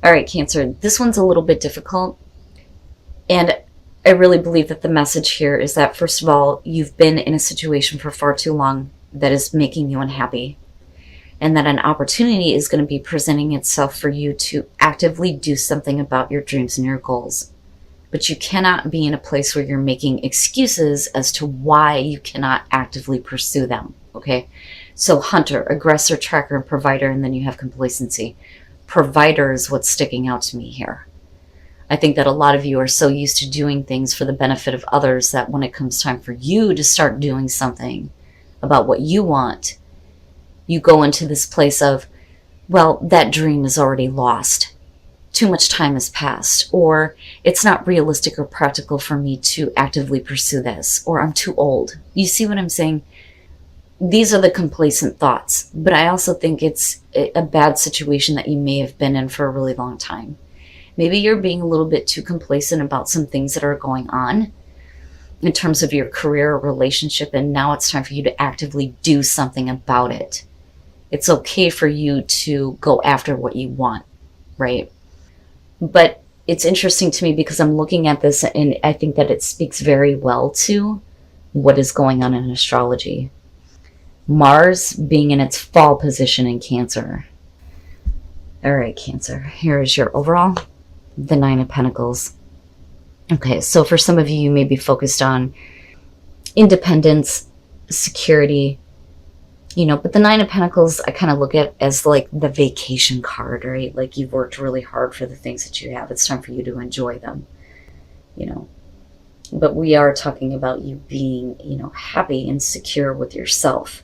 All right, Cancer, this one's a little bit difficult. And I really believe that the message here is that, first of all, you've been in a situation for far too long that is making you unhappy. And that an opportunity is going to be presenting itself for you to actively do something about your dreams and your goals. But you cannot be in a place where you're making excuses as to why you cannot actively pursue them, okay? So hunter, aggressor, tracker, and provider, and then you have complacency. Provider is what's sticking out to me here. I think that a lot of you are so used to doing things for the benefit of others that when it comes time for you to start doing something about what you want, you go into this place of, well, that dream is already lost. Too much time has passed, or it's not realistic or practical for me to actively pursue this, or I'm too old. You see what I'm saying? These are the complacent thoughts, but I also think it's a bad situation that you may have been in for a really long time. Maybe you're being a little bit too complacent about some things that are going on in terms of your career or relationship, and now it's time for you to actively do something about it. It's okay for you to go after what you want, right? But it's interesting to me because I'm looking at this and I think that it speaks very well to what is going on in astrology. Mars being in its fall position in Cancer. All right, Cancer, here is your overall. The Nine of Pentacles. Okay, so for some of you, you may be focused on independence, security, but the Nine of Pentacles, I kind of look at as like the vacation card, right? Like you've worked really hard for the things that you have. It's time for you to enjoy them, But we are talking about you being, happy and secure with yourself,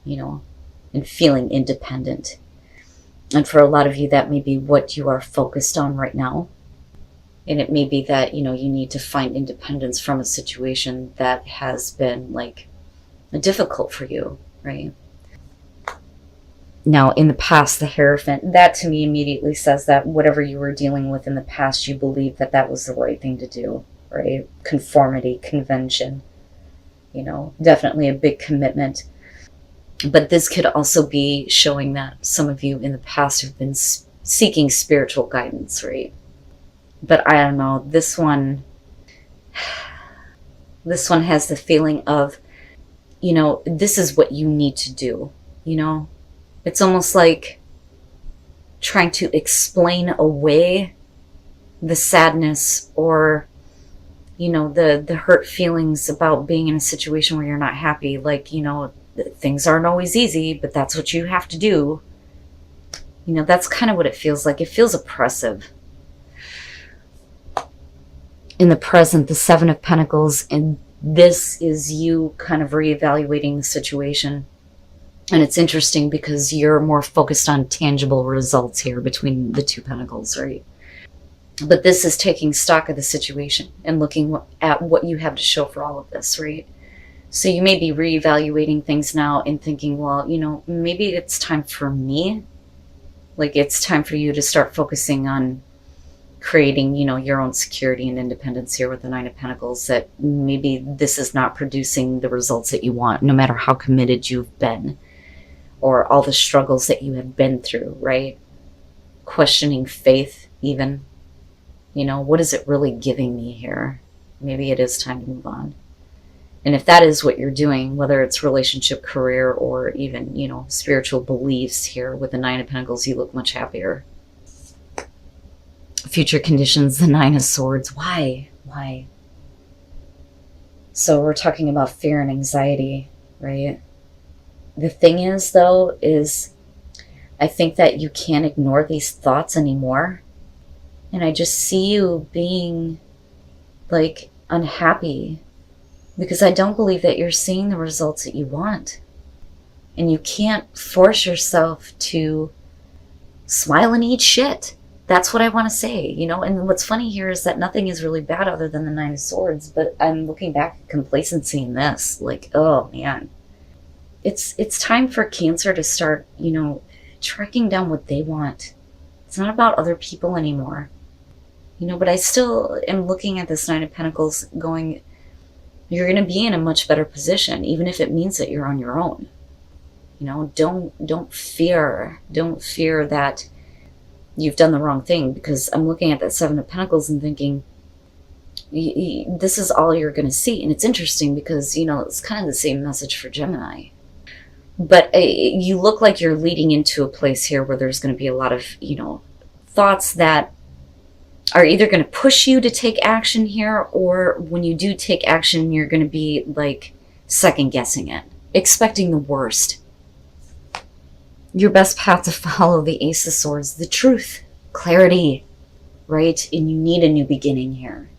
and feeling independent. And for a lot of you, that may be what you are focused on right now. And it may be that, you need to find independence from a situation that has been like difficult for you, right? Now, in the past, the Hierophant, that to me immediately says that whatever you were dealing with in the past, you believed that that was the right thing to do, right? Conformity, convention, definitely a big commitment. But this could also be showing that some of you in the past have been seeking spiritual guidance, right? But I don't know, this one has the feeling of, this is what you need to do, It's almost like trying to explain away the sadness or, the hurt feelings about being in a situation where you're not happy. Like, things aren't always easy, but that's what you have to do. That's kind of what it feels like. It feels oppressive. In the present, the Seven of Pentacles, and this is you kind of reevaluating the situation. And it's interesting because you're more focused on tangible results here between the two pentacles, right? But this is taking stock of the situation and looking at what you have to show for all of this, right? So you may be reevaluating things now and thinking, well, maybe it's time for me. Like it's time for you to start focusing on creating, your own security and independence here with the Nine of Pentacles, that maybe this is not producing the results that you want, no matter how committed you've been or all the struggles that you have been through, right? Questioning faith even, what is it really giving me here? Maybe it is time to move on. And if that is what you're doing, whether it's relationship, career, or even, spiritual beliefs here with the Nine of Pentacles, you look much happier. Future conditions, the Nine of Swords. Why? So we're talking about fear and anxiety, right? The thing is, though, I think that you can't ignore these thoughts anymore. And I just see you being, like, unhappy because I don't believe that you're seeing the results that you want. And you can't force yourself to smile and eat shit. That's what I want to say, And what's funny here is that nothing is really bad other than the Nine of Swords, but I'm looking back at complacency in this. Like, oh, man. It's time for Cancer to start, tracking down what they want. It's not about other people anymore. But I still am looking at this Nine of Pentacles going, you're going to be in a much better position, even if it means that you're on your own. Don't fear that you've done the wrong thing, because I'm looking at that Seven of Pentacles and thinking, this is all you're going to see. And it's interesting because, you know, it's kind of the same message for Gemini. But you look like you're leading into a place here where there's going to be a lot of, you know, thoughts that are either going to push you to take action here, or when you do take action, you're going to be like second guessing it, expecting the worst. Your best path to follow, the Ace of Swords, the truth, clarity, right? And you need a new beginning here.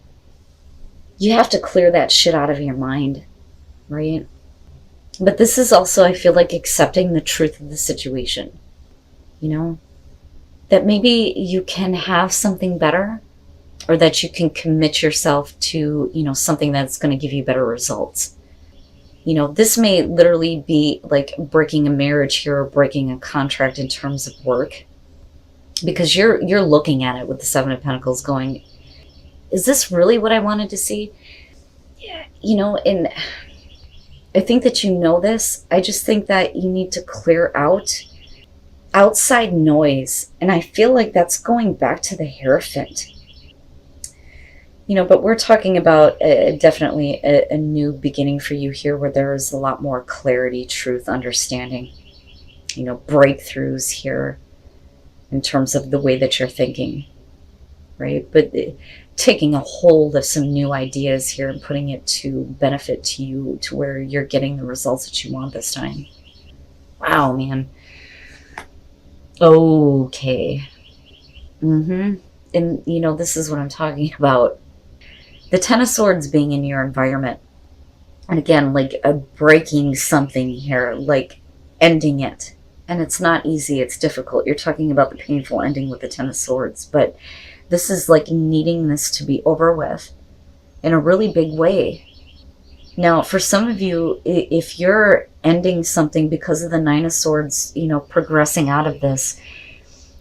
You have to clear that shit out of your mind, right? But this is also, I feel like, accepting the truth of the situation. You know, that maybe you can have something better, or that you can commit yourself to, you know, something that's going to give you better results. You know, this may literally be like breaking a marriage here, or breaking a contract in terms of work, because you're looking at it with the Seven of Pentacles going, is this really what I wanted to see? Yeah, you know, and I think that you know this. I just think that you need to clear out outside noise. And I feel like that's going back to the Hierophant. You know, but we're talking about definitely a new beginning for you here, where there is a lot more clarity, truth, understanding, you know, breakthroughs here in terms of the way that you're thinking, right? But taking a hold of some new ideas here and putting it to benefit to you, to where you're getting the results that you want this time. Wow, man. Okay. And, you know, this is what I'm talking about. The Ten of Swords being in your environment. And again, like a breaking something here, like ending it. And it's not easy, it's difficult. You're talking about the painful ending with the Ten of Swords, but this is like needing this to be over with in a really big way. Now, for some of you, if you're ending something because of the Nine of Swords, you know, progressing out of this,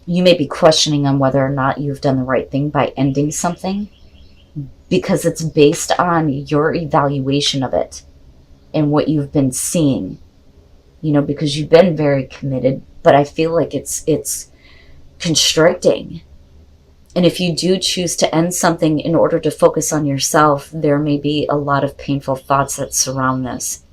you may be questioning on whether or not you've done the right thing by ending something, because it's based on your evaluation of it and what you've been seeing, you know, because you've been very committed, but I feel like it's constricting. And if you do choose to end something in order to focus on yourself, there may be a lot of painful thoughts that surround this.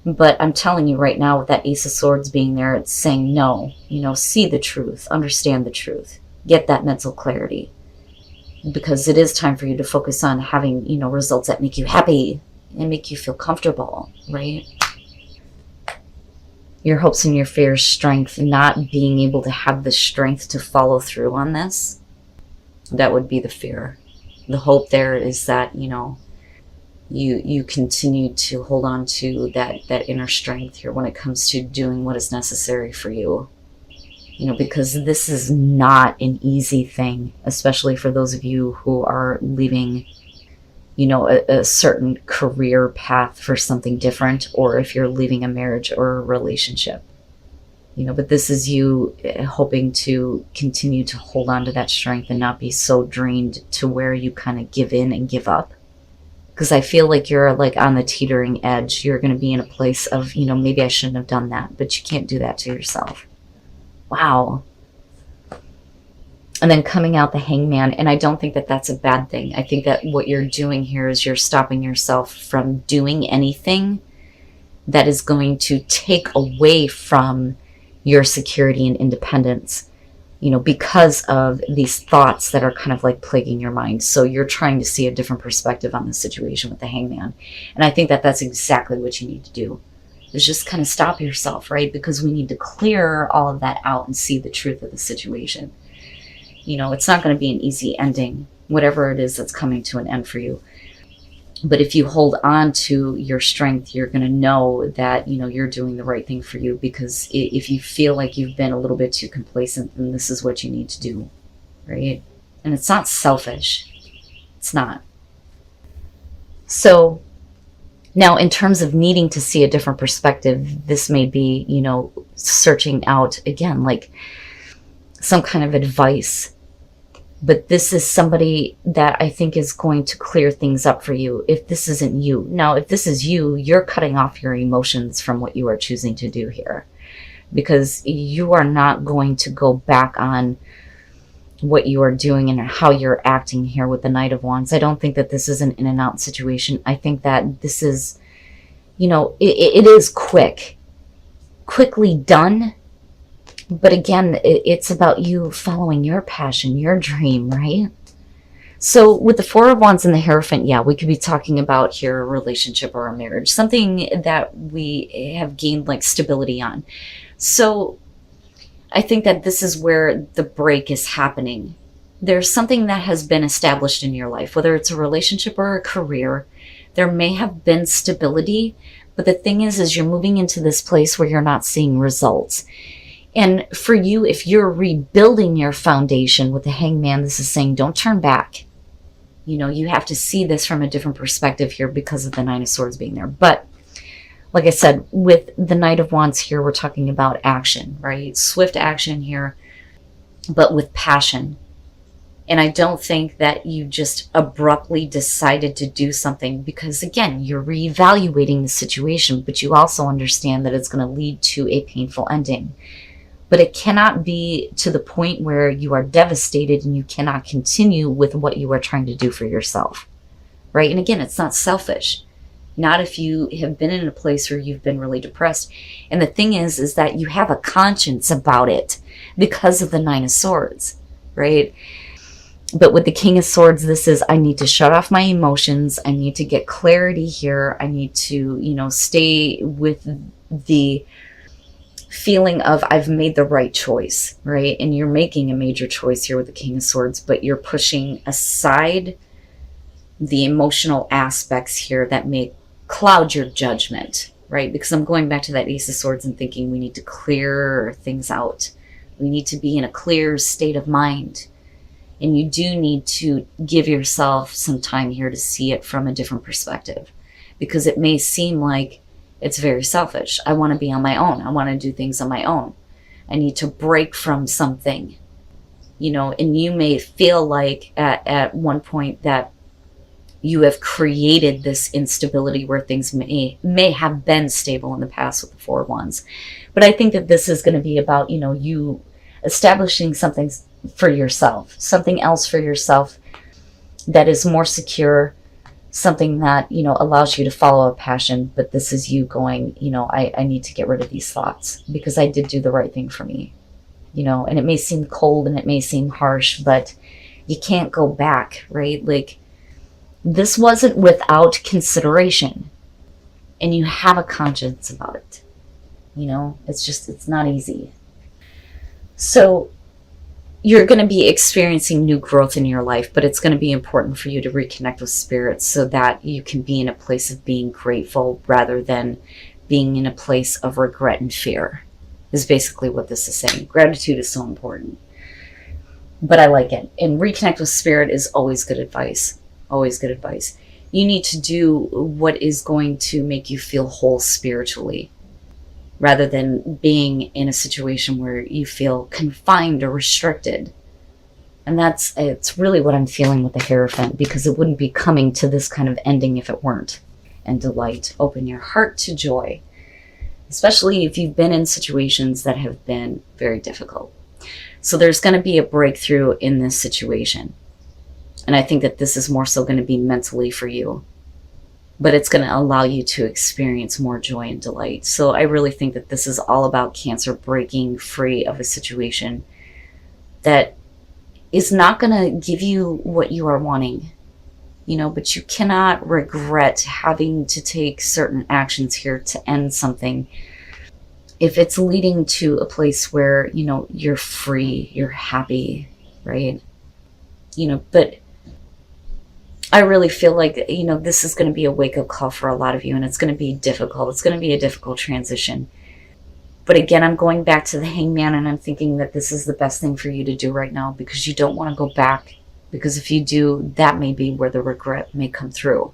But I'm telling you right now, with that Ace of Swords being there, it's saying no. You know, see the truth, understand the truth, get that mental clarity. Because it is time for you to focus on having, you know, results that make you happy and make you feel comfortable, right? Your hopes and your fears, strength, not being able to have the strength to follow through on this. That would be the fear. The hope there is that, you know, you continue to hold on to that inner strength here when it comes to doing what is necessary for you. You know, because this is not an easy thing, especially for those of you who are leaving, you know, a certain career path for something different, or if you're leaving a marriage or a relationship. You know, but this is you hoping to continue to hold on to that strength and not be so drained to where you kind of give in and give up. Because I feel like you're like on the teetering edge. You're going to be in a place of, you know, maybe I shouldn't have done that, but you can't do that to yourself. Wow. And then coming out the Hangman, and I don't think that that's a bad thing. I think that what you're doing here is you're stopping yourself from doing anything that is going to take away from your security and independence, you know, because of these thoughts that are kind of like plaguing your mind. So you're trying to see a different perspective on the situation with the Hangman. And I think that that's exactly what you need to do, is just kind of stop yourself, right? Because we need to clear all of that out and see the truth of the situation. You know, it's not going to be an easy ending, whatever it is that's coming to an end for you. But if you hold on to your strength, you're going to know that, you know, you're doing the right thing for you. Because if you feel like you've been a little bit too complacent, then this is what you need to do, right? And it's not selfish. It's not. So now, in terms of needing to see a different perspective, this may be, you know, searching out, again, like some kind of advice. But this is somebody that I think is going to clear things up for you if this isn't you. Now, if this is you, you're cutting off your emotions from what you are choosing to do here. Because you are not going to go back on what you are doing and how you're acting here with the Knight of Wands. I don't think that this is an in and out situation. I think that this is, you know, it is quickly done. But again, it's about you following your passion, your dream, right? So with the Four of Wands and the Hierophant, yeah, we could be talking about here a relationship or a marriage, something that we have gained like stability on. So I think that this is where the break is happening. There's something that has been established in your life, whether it's a relationship or a career. There may have been stability, but the thing is you're moving into this place where you're not seeing results. And for you, if you're rebuilding your foundation with the Hangman, this is saying don't turn back. You know, you have to see this from a different perspective here because of the Nine of Swords being there. But like I said, with the Knight of Wands here, we're talking about action, right? Swift action here, but with passion. And I don't think that you just abruptly decided to do something because, again, you're reevaluating the situation, but you also understand that it's going to lead to a painful ending. But it cannot be to the point where you are devastated and you cannot continue with what you are trying to do for yourself, right? And again, it's not selfish. Not if you have been in a place where you've been really depressed. And the thing is that you have a conscience about it because of the Nine of Swords, right? But with the King of Swords, this is, I need to shut off my emotions. I need to get clarity here. I need to, you know, stay with the feeling of I've made the right choice, right? And you're making a major choice here with the King of Swords, but you're pushing aside the emotional aspects here that may cloud your judgment, right? Because I'm going back to that Ace of Swords and thinking we need to clear things out. We need to be in a clear state of mind. And you do need to give yourself some time here to see it from a different perspective. Because it may seem like it's very selfish. I want to be on my own. I want to do things on my own. I need to break from something, you know, and you may feel like at one point that you have created this instability where things may have been stable in the past with the Four of Wands. But I think that this is going to be about, you know, you establishing something for yourself, something else for yourself that is more secure, something that, you know, allows you to follow a passion. But this is you going, you know, I need to get rid of these thoughts because I did do the right thing for me, you know, and it may seem cold and it may seem harsh, but you can't go back, right? Like, this wasn't without consideration, and you have a conscience about it. You know, it's just, it's not easy. So you're going to be experiencing new growth in your life, but it's going to be important for you to reconnect with spirit so that you can be in a place of being grateful rather than being in a place of regret and fear, is basically what this is saying. Gratitude is so important. But I like it. And reconnect with spirit is always good advice. Always good advice. You need to do what is going to make you feel whole spiritually, rather than being in a situation where you feel confined or restricted. And it's really what I'm feeling with the Hierophant, because it wouldn't be coming to this kind of ending if it weren't. And delight. Open your heart to joy, especially if you've been in situations that have been very difficult. So there's going to be a breakthrough in this situation. And I think that this is more so going to be mentally for you. But it's going to allow you to experience more joy and delight. So I really think that this is all about Cancer breaking free of a situation that is not going to give you what you are wanting. You know, but you cannot regret having to take certain actions here to end something if it's leading to a place where, you know, you're free, you're happy, right? You know, but I really feel like, you know, this is going to be a wake-up call for a lot of you, and it's going to be difficult. It's going to be a difficult transition. But again, I'm going back to the Hangman, and I'm thinking that this is the best thing for you to do right now, because you don't want to go back. Because if you do, that may be where the regret may come through.